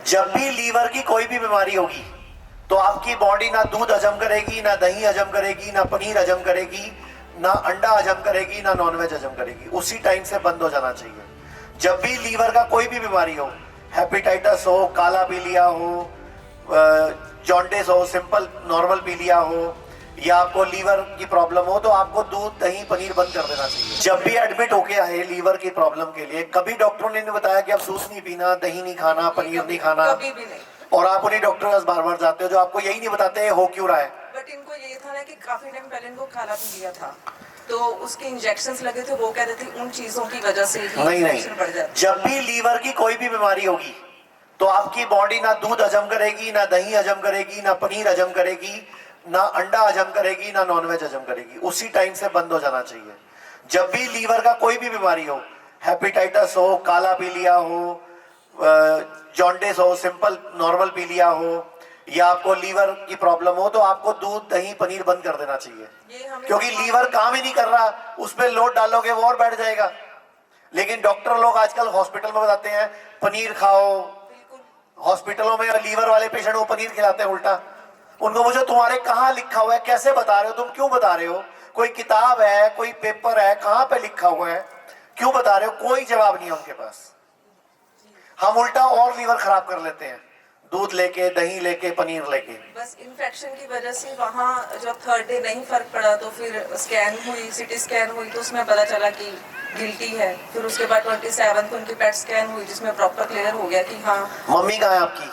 जब भी लीवर की कोई भी बीमारी होगी तो आपकी बॉडी ना दूध हजम करेगी, ना दही हजम करेगी, ना पनीर हजम करेगी, ना अंडा हजम करेगी, ना नॉनवेज हजम करेगी। उसी टाइम से बंद हो जाना चाहिए। जब भी लीवर का कोई भी बीमारी हो, हेपेटाइटिस हो, काला पीलिया हो, जॉन्डिस हो, सिंपल नॉर्मल पीलिया हो, या आपको लीवर की प्रॉब्लम हो, तो आपको दूध दही पनीर बंद कर देना चाहिए। जब भी एडमिट होके आए लीवर की प्रॉब्लम के लिए, कभी डॉक्टरों ने नहीं बताया कि आप दूध नहीं पीना, दही नहीं खाना, पनीर नहीं खाना, कभी भी नहीं। और आप उन्हीं डॉक्टर के पास बार बार जाते हो जो आपको यही नहीं बताते हो क्यों रहा है। बट इनको ये था ना कि काफी टाइम पहले इनको काला पीलिया था, तो उसके इंजेक्शंस लगे थे, वो कह रहे थे उन चीजों की वजह से ही इन्फेक्शन बढ़ जाता है। जब भी लीवर की कोई भी बीमारी होगी तो आपकी बॉडी ना दूध हजम करेगी, ना दही हजम करेगी, ना पनीर हजम करेगी, ना अंडा हजम करेगी, ना नॉनवेज हजम करेगी। उसी टाइम से बंद हो जाना चाहिए। जब भी लीवर का कोई भी बीमारी हो, हेपेटाइटिस हो, काला पीलिया हो, जॉन्डिस हो, सिंपल नॉर्मल पीलिया हो, या आपको लीवर की प्रॉब्लम हो, तो आपको दूध दही पनीर बंद कर देना चाहिए। क्योंकि लीवर काम ही नहीं कर रहा, उस पर लोड डालोगे वो और बैठ जाएगा। लेकिन डॉक्टर लोग आजकल हॉस्पिटल में बताते हैं पनीर खाओ, हॉस्पिटलों में लीवर वाले पेशेंट को पनीर खिलाते हैं उल्टा। उनको पूछो तुम्हारे कहाँ लिखा हुआ है, कैसे बता रहे हो, तुम क्यों बता रहे हो, कोई किताब है, कोई पेपर है, कहाँ पे लिखा हुआ है, क्यों बता रहे हो? कोई जवाब नहीं है उनके पास। हम उल्टा और लीवर खराब कर लेते हैं दूध लेके, दही लेके, पनीर लेके। बस इन्फेक्शन की वजह से वहाँ जब थर्ड डे नहीं फर्क पड़ा तो फिर स्कैन हुई, सिटी स्कैन हुई, तो उसमें पता चला कि गिल्टी है। फिर उसके बाद 27 को उनकी पेट स्कैन हुई जिसमें प्रॉपर क्लियर हो गया कि हाँ। मम्मी कहाँ है आपकी?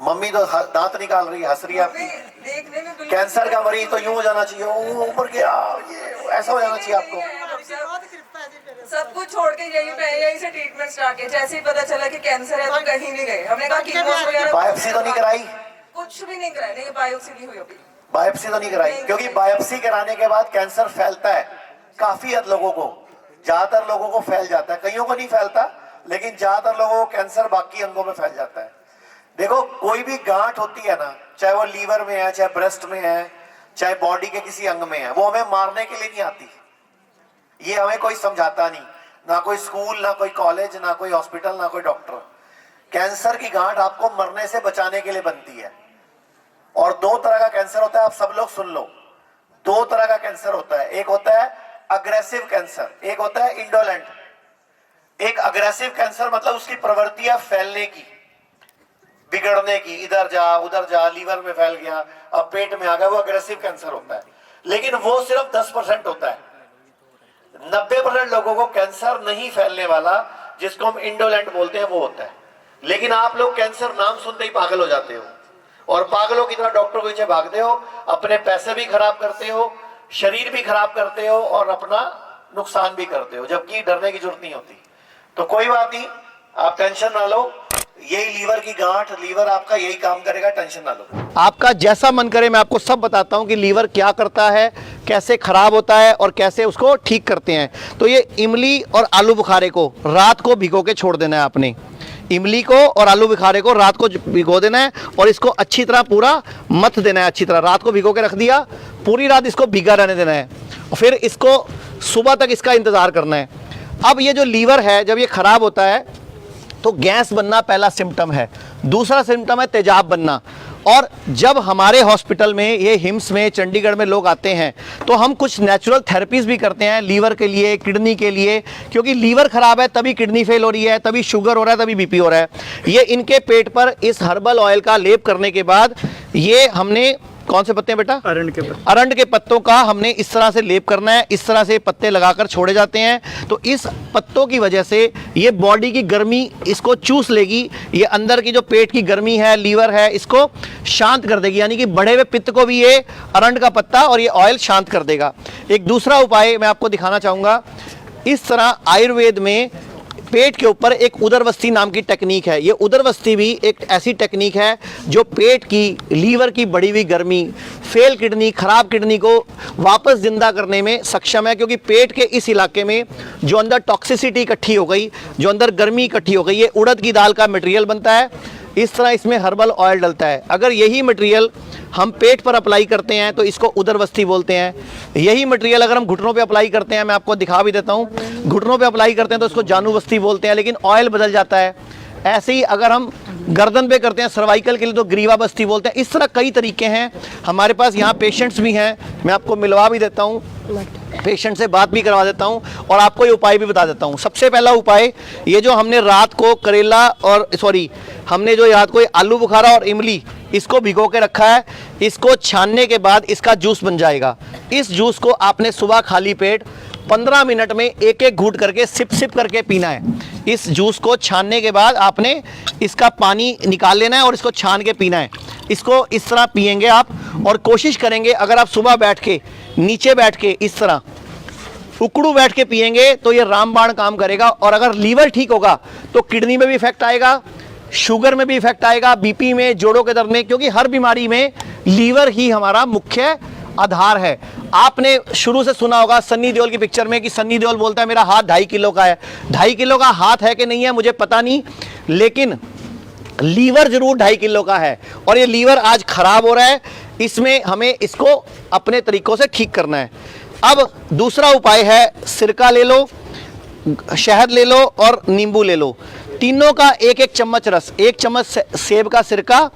मम्मी तो दांत निकाल रही है, हंस रही है आपकी। देखने में कैंसर का मरीज तो यूं हो जाना चाहिए, ऊपर गया, ये ऐसा हो जाना चाहिए आपको। सब कुछ छोड़ के यहीं से ट्रीटमेंट स्टार्ट किया। जैसे ही पता चला कि कैंसर है तो कहीं नहीं गए। हमने कहा कि बायोप्सी तो नहीं कराई? कुछ भी नहीं कराई, नहीं बायोप्सी नहीं हुई अभी। बायोप्सी तो नहीं कराई क्योंकि बायोप्सी कराने के बाद कैंसर फैलता है काफी हद लोगों को, ज्यादातर लोगों को फैल जाता है, कईयों को नहीं फैलता, लेकिन ज्यादातर लोगों को कैंसर बाकी अंगों में फैल जाता है। देखो कोई भी गांठ होती है ना, चाहे वो लीवर में है, चाहे ब्रेस्ट में है, चाहे बॉडी के किसी अंग में है, वो हमें मारने के लिए नहीं आती। ये हमें कोई समझाता नहीं, ना कोई स्कूल, ना कोई कॉलेज, ना कोई हॉस्पिटल, ना कोई डॉक्टर। कैंसर की गांठ आपको मरने से बचाने के लिए बनती है। और दो तरह का कैंसर होता है, आप सब लोग सुन लो। दो तरह का कैंसर होता है, एक होता है अग्रेसिव कैंसर, एक होता है इंडोलेंट। एक अग्रेसिव कैंसर मतलब उसकी प्रवृत्ति है फैलने की, बिगड़ने की, इधर जा उधर जा, लीवर में फैल गया, अब पेट में आ गया, वो अग्रेसिव कैंसर होता है। लेकिन वो सिर्फ 10% होता है। 90% लोगों को कैंसर नहीं फैलने वाला, जिसको हम इंडोलेंट बोलते हैं, वो होता है। लेकिन आप लोग कैंसर नाम सुनते ही पागल हो जाते हो और पागलों की तरह डॉक्टर के पीछे भागते हो, अपने पैसे भी खराब करते हो, शरीर भी खराब करते हो और अपना नुकसान भी करते हो, जबकि डरने की जरूरत नहीं होती। तो कोई बात नहीं, आप टेंशन ना लो, यही लीवर की गांठ, लीवर आपका यही काम करेगा, टेंशन ना लो। आपका जैसा मन करे मैं आपको सब बताता हूं कि लीवर क्या करता है, कैसे खराब होता है और कैसे उसको ठीक करते हैं। तो ये इमली और आलू बुखारे को रात को भिगो के छोड़ देना है आपने। इमली को और आलू बुखारे को रात को भिगो देना है और इसको अच्छी तरह पूरा मथ देना है। अच्छी तरह रात को भिगो के रख दिया, पूरी रात इसको भिगा रहने देना है और फिर इसको सुबह तक इसका इंतज़ार करना है। अब ये जो लीवर है जब ये खराब होता है तो गैस बनना पहला सिम्टम है, दूसरा सिम्टम है तेजाब बनना। और जब हमारे हॉस्पिटल में, ये हिम्स में, चंडीगढ़ में लोग आते हैं तो हम कुछ नेचुरल थेरेपीज भी करते हैं लीवर के लिए, किडनी के लिए, क्योंकि लीवर खराब है तभी किडनी फेल हो रही है, तभी शुगर हो रहा है, तभी बीपी हो रहा है। ये इनके पेट पर इस हर्बल ऑयल का लेप करने के बाद, ये हमने कौन से पत्ते हैं बेटा? अरंड के पत्ते। अरंड के पत्तों का हमने इस तरह से लेप करना है, इस तरह से पत्ते लगाकर छोड़े जाते हैं। तो इस पत्तों की वजह से ये बॉडी की गर्मी इसको चूस लेगी, ये अंदर की जो पेट की गर्मी है, लीवर है, इसको शांत कर देगी। यानी कि बढ़े हुए पित्त को भी ये अरंड का पत्ता और ये ऑयल शांत कर देगा। एक दूसरा उपाय मैं आपको दिखाना चाहूँगा। इस तरह आयुर्वेद में पेट के ऊपर एक उदरवस्ती नाम की टेक्निक है। ये उदरवस्ती भी एक ऐसी टेक्निक है जो पेट की, लीवर की बढ़ी हुई गर्मी, फेल किडनी, खराब किडनी को वापस जिंदा करने में सक्षम है। क्योंकि पेट के इस इलाके में जो अंदर टॉक्सिसिटी इकट्ठी हो गई, जो अंदर गर्मी इकट्ठी हो गई, ये उड़द की दाल का मटेरियल बनता है। इस तरह इसमें हर्बल ऑयल डलता है। अगर यही मटेरियल हम पेट पर अप्लाई करते हैं तो इसको उदरवस्ती बोलते हैं। यही मटेरियल अगर हम घुटनों पे अप्लाई करते हैं, मैं आपको दिखा भी देता हूँ, घुटनों पे अप्लाई करते हैं तो इसको जानुवस्ती बोलते हैं। लेकिन ऑयल बदल जाता है। ऐसे ही अगर हम गर्दन पे करते हैं सर्वाइकल के लिए तो ग्रीवा बस्ती बोलते हैं। इस तरह कई तरीके हैं हमारे पास। यहाँ पेशेंट्स भी हैं, मैं आपको मिलवा भी देता हूँ, पेशेंट से बात भी करवा देता हूँ और आपको ये उपाय भी बता देता हूँ। सबसे पहला उपाय, ये जो हमने रात को करेला और हमने जो रात को आलू बुखारा और इमली इसको भिगो के रखा है, इसको छानने के बाद इसका जूस बन जाएगा। इस जूस को आपने सुबह खाली पेट 15 मिनट में एक एक घूंट करके सिप सिप करके पीना है। इस जूस को छानने के बाद आपने इसका पानी निकाल लेना है और इसको छान के पीना है। इसको इस तरह पिएंगे आप और कोशिश करेंगे, अगर आप सुबह बैठ के नीचे बैठ के इस तरह उकड़ू बैठ के पिएंगे तो ये रामबाण काम करेगा। और अगर लीवर ठीक होगा तो किडनी में भी इफेक्ट आएगा, शुगर में भी इफेक्ट आएगा, बीपी में, जोड़ों के दर्द में, क्योंकि हर बीमारी में लीवर ही हमारा मुख्य आधार है। आपने शुरू से सुना होगा सन्नी देओल की पिक्चर में कि सन्नी देओल बोलता है मेरा हाथ 2.5 किलो का है। 2.5 किलो का हाथ है कि नहीं है मुझे पता नहीं, लेकिन लीवर जरूर 2.5 किलो का है और ये लीवर आज खराब हो रहा है। इसमें हमें इसको अपने तरीकों से ठीक करना है। अब दूसरा उपाय है, सिरका ले लो, शहद ले लो और नींबू ले लो। तीनों का एक एक चम्मच रस, 1 चम्मच सेब का सिरका,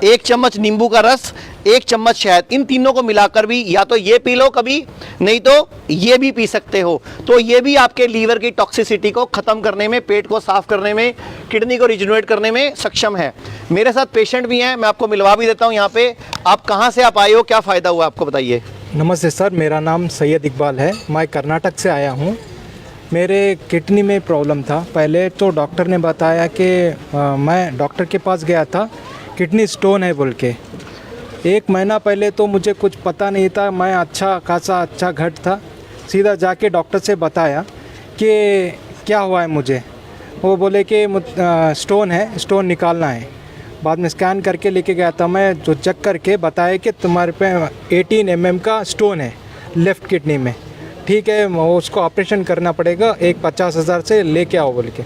1 चम्मच नींबू का रस, 1 चम्मच शहद, इन तीनों को मिलाकर भी या तो ये पी लो कभी, नहीं तो ये भी पी सकते हो। तो ये भी आपके लीवर की टॉक्सिसिटी को ख़त्म करने में, पेट को साफ करने में, किडनी को रिजुनेट करने में सक्षम है। मेरे साथ पेशेंट भी हैं, मैं आपको मिलवा भी देता हूँ यहाँ पे। आप कहाँ से आप आए हो, क्या फ़ायदा हुआ आपको बताइए। नमस्ते सर, मेरा नाम सैयद इकबाल है, मैं कर्नाटक से आया हूँ। मेरे किडनी में प्रॉब्लम था। पहले तो डॉक्टर ने बताया कि मैं डॉक्टर के पास गया था, किडनी स्टोन है बोल के। 1 महीना पहले तो मुझे कुछ पता नहीं था, मैं अच्छा घट था। सीधा जाके डॉक्टर से बताया कि क्या हुआ है मुझे। वो बोले कि स्टोन है, स्टोन निकालना है। बाद में स्कैन करके लेके गया था मैं, जो चेक करके बताया कि तुम्हारे पे 18 mm का स्टोन है लेफ़्ट किडनी में। ठीक है, उसको ऑपरेशन करना पड़ेगा, 50,000 से लेके आओ बोल के।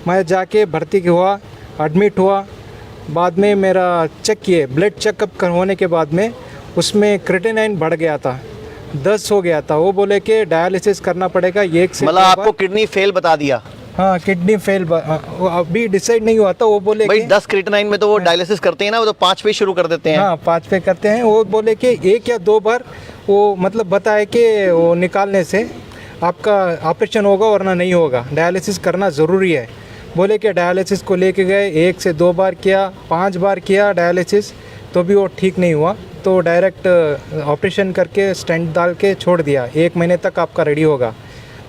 मैं जाके भर्ती हुआ, एडमिट हुआ। बाद में मेरा चेक किए, ब्लड चेकअप होने के बाद में उसमें क्रिएटिनिन बढ़ गया था, 10 हो गया था। वो बोले कि डायलिसिस करना पड़ेगा 1 से 2 मतलब आपको किडनी फेल बता दिया? हाँ, किडनी फेल अभी डिसाइड नहीं हुआ था। वो बोले भाई 10 क्रिएटिनिन में तो वो डायलिसिस करते हैं ना, वो तो 5 पे शुरू कर देते हैं। हाँ, 5 पे करते हैं। वो बोले कि 1 या 2 बार वो मतलब बताए कि वो निकालने से आपका ऑपरेशन होगा वरना नहीं होगा, डायलिसिस करना ज़रूरी है। बोले कि डायलिसिस को लेके गए, 1 से 2 बार किया, 5 बार किया डायलिसिस, तो भी वो ठीक नहीं हुआ। तो डायरेक्ट ऑपरेशन करके स्टेंट डाल के छोड़ दिया, 1 महीने तक आपका रेडी होगा।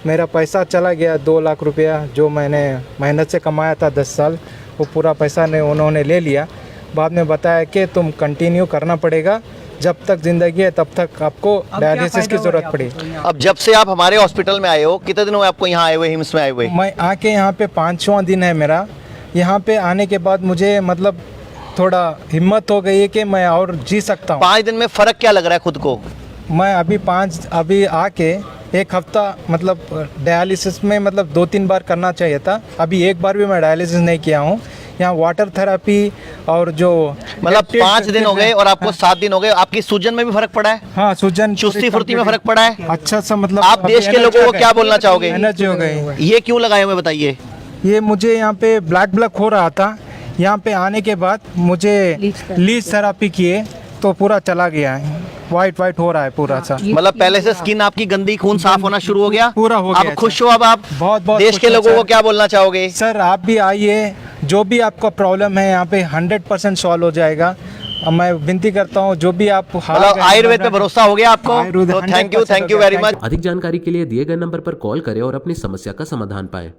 मेरा पैसा चला गया 2 लाख रुपया, जो मैंने मेहनत से कमाया था 10 साल, वो पूरा पैसा उन्होंने ले लिया। बाद में बताया कि तुम कंटिन्यू करना पड़ेगा, जब तक ज़िंदगी है तब तक आपको डायलिसिस की ज़रूरत पड़ी। अब जब से आप हमारे हॉस्पिटल में आए हो, कितने दिन हुए आपको यहाँ आए हुए, हिम्स में आए हुए? मैं आके यहाँ पे 5वां दिन है मेरा। यहाँ पे आने के बाद मुझे मतलब थोड़ा हिम्मत हो गई है कि मैं और जी सकता हूँ। 5 दिन में फ़र्क क्या लग रहा है खुद को? मैं अभी आके 1 हफ्ता मतलब डायलिसिस में मतलब 2-3 बार करना चाहिए था, अभी 1 बार भी मैं डायलिसिस नहीं किया हूँ। यहाँ वाटर थेरेपी और जो मतलब 5 दिन हो गए और आपको 7 दिन हो गए, आपकी सूजन में भी फर्क पड़ा है? हाँ, सूजन, चुस्ती फुर्ती में फर्क पड़ा है? अच्छा सा मतलब आप देश के लोगों को क्या बोलना चाहोगे? एनर्जी हो गई। ये क्यों लगाए हुए बताइए? ये मुझे यहाँ पे ब्लैक हो रहा था, यहाँ पे आने के बाद मुझे लीच थेरेपी किए तो पूरा चला गया है, वाइट हो रहा है पूरा सा। मतलब पहले से स्किन आपकी गंदी, खून साफ होना शुरू हो गया? पूरा हो गया। आप खुश हो? अब आप बहुत देश के लोगों को क्या बोलना चाहोगे? सर, आप भी आइए, जो भी आपका प्रॉब्लम है यहाँ पे 100% सॉल्व हो जाएगा। मैं विनती करता हूँ, जो भी आप मतलब आयुर्वेद पे भरोसा हो गया आपको, तो थैंक यू वेरी मच। अधिक जानकारी के लिए दिए गए नंबर पर कॉल करें और अपनी समस्या का समाधान पाएं।